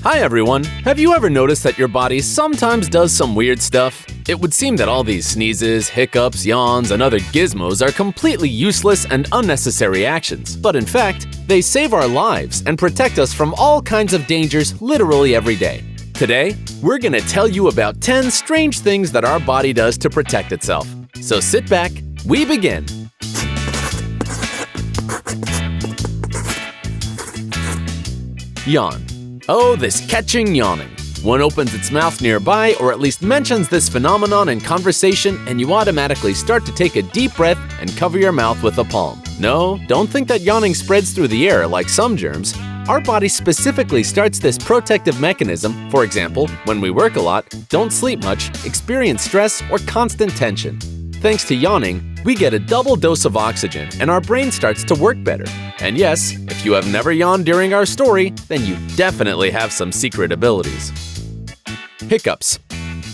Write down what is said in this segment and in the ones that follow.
Hi everyone! Have you ever noticed that your body sometimes does some weird stuff? It would seem that all these sneezes, hiccups, yawns, and other gizmos are completely useless and unnecessary actions. But in fact, they save our lives and protect us from all kinds of dangers literally every day. Today, we're gonna tell you about 10 strange things that our body does to protect itself. So sit back, we begin! Yawn. Oh, this catching yawning. One opens its mouth nearby or at least mentions this phenomenon in conversation and you automatically start to take a deep breath and cover your mouth with a palm. No, don't think that yawning spreads through the air like some germs. Our body specifically starts this protective mechanism, for example, when we work a lot, don't sleep much, experience stress, or constant tension. Thanks to yawning, we get a double dose of oxygen and our brain starts to work better. And yes, if you have never yawned during our story, then you definitely have some secret abilities. Hiccups.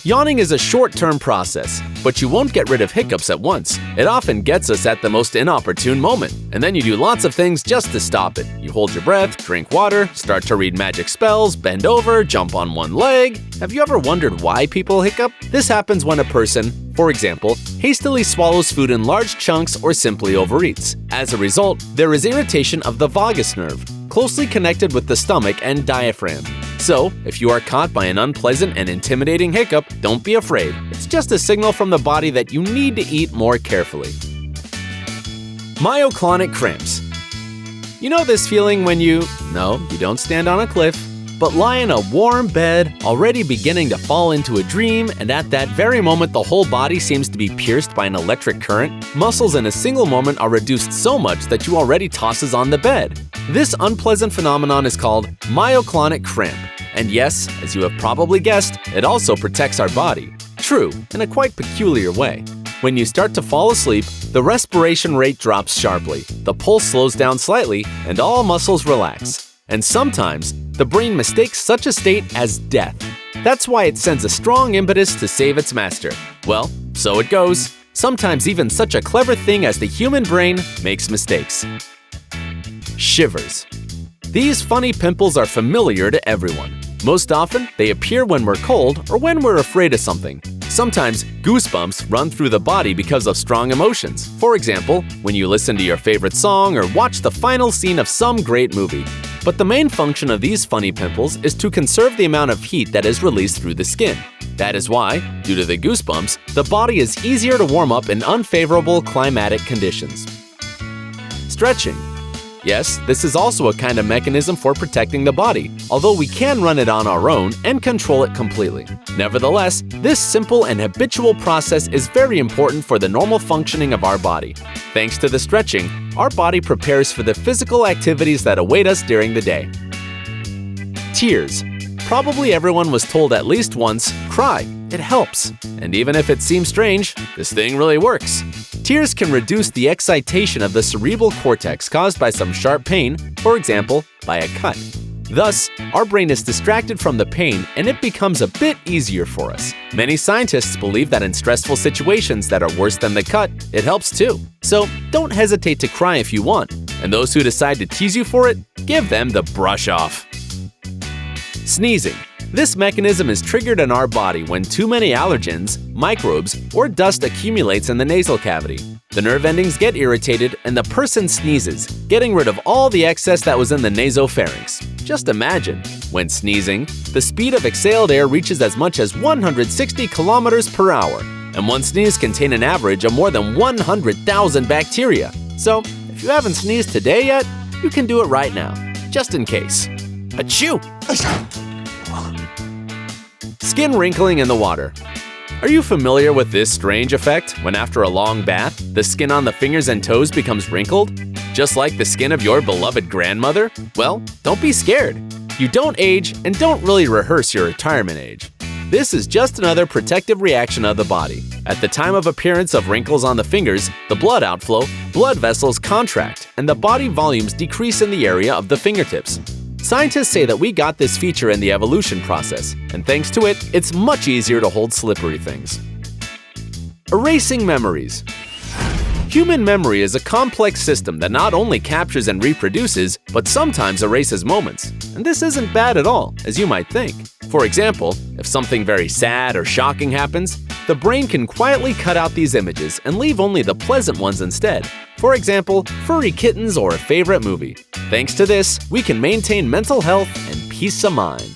Yawning is a short-term process, but you won't get rid of hiccups at once. It often gets us at the most inopportune moment, and then you do lots of things just to stop it. You hold your breath, drink water, start to read magic spells, bend over, jump on one leg. Have you ever wondered why people hiccup? This happens when a person, for example, hastily swallows food in large chunks or simply overeats. As a result, there is irritation of the vagus nerve, closely connected with the stomach and diaphragm. So, if you are caught by an unpleasant and intimidating hiccup, don't be afraid. It's just a signal from the body that you need to eat more carefully. Myoclonic cramps. You know this feeling when you don't stand on a cliff, but lie in a warm bed, already beginning to fall into a dream, and at that very moment the whole body seems to be pierced by an electric current? Muscles in a single moment are reduced so much that you already tosses on the bed. This unpleasant phenomenon is called myoclonic cramp. And yes, as you have probably guessed, it also protects our body. True, in a quite peculiar way. When you start to fall asleep, the respiration rate drops sharply, the pulse slows down slightly, and all muscles relax. And sometimes, the brain mistakes such a state as death. That's why it sends a strong impetus to save its master. Well, so it goes. Sometimes even such a clever thing as the human brain makes mistakes. Shivers. These funny pimples are familiar to everyone. Most often, they appear when we're cold or when we're afraid of something. Sometimes, goosebumps run through the body because of strong emotions. For example, when you listen to your favorite song or watch the final scene of some great movie. But the main function of these funny pimples is to conserve the amount of heat that is released through the skin. That is why, due to the goosebumps, the body is easier to warm up in unfavorable climatic conditions. Stretching. Yes, this is also a kind of mechanism for protecting the body, although we can run it on our own and control it completely. Nevertheless, this simple and habitual process is very important for the normal functioning of our body. Thanks to the stretching, our body prepares for the physical activities that await us during the day. Tears. Probably everyone was told at least once, cry, it helps. And even if it seems strange, this thing really works. Tears can reduce the excitation of the cerebral cortex caused by some sharp pain, for example, by a cut. Thus, our brain is distracted from the pain and it becomes a bit easier for us. Many scientists believe that in stressful situations that are worse than the cut, it helps too. So don't hesitate to cry if you want. And those who decide to tease you for it, give them the brush off. Sneezing. This mechanism is triggered in our body when too many allergens, microbes, or dust accumulates in the nasal cavity. The nerve endings get irritated and the person sneezes, getting rid of all the excess that was in the nasopharynx. Just imagine, when sneezing, the speed of exhaled air reaches as much as 160 kilometers per hour, and one sneeze contains an average of more than 100,000 bacteria. So, if you haven't sneezed today yet, you can do it right now, just in case. Achoo! Skin wrinkling in the water. Are you familiar with this strange effect when after a long bath, the skin on the fingers and toes becomes wrinkled? Just like the skin of your beloved grandmother? Well, don't be scared. You don't age and don't really rehearse your retirement age. This is just another protective reaction of the body. At the time of appearance of wrinkles on the fingers, the blood outflow, blood vessels contract, and the body volumes decrease in the area of the fingertips. Scientists say that we got this feature in the evolution process, and thanks to it, it's much easier to hold slippery things. Erasing memories. Human memory is a complex system that not only captures and reproduces, but sometimes erases moments. And this isn't bad at all, as you might think. For example, if something very sad or shocking happens, the brain can quietly cut out these images and leave only the pleasant ones instead. For example, furry kittens or a favorite movie. Thanks to this, we can maintain mental health and peace of mind.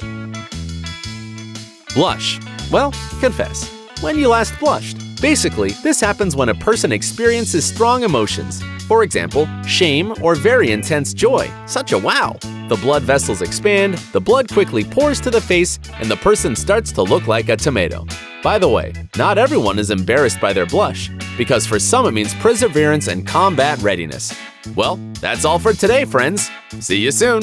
Blush. Well, confess. When you last blushed. Basically, this happens when a person experiences strong emotions. For example, shame or very intense joy, such a wow. The blood vessels expand, the blood quickly pours to the face, and the person starts to look like a tomato. By the way, not everyone is embarrassed by their blush, because for some it means perseverance and combat readiness. Well, that's all for today, friends. See you soon!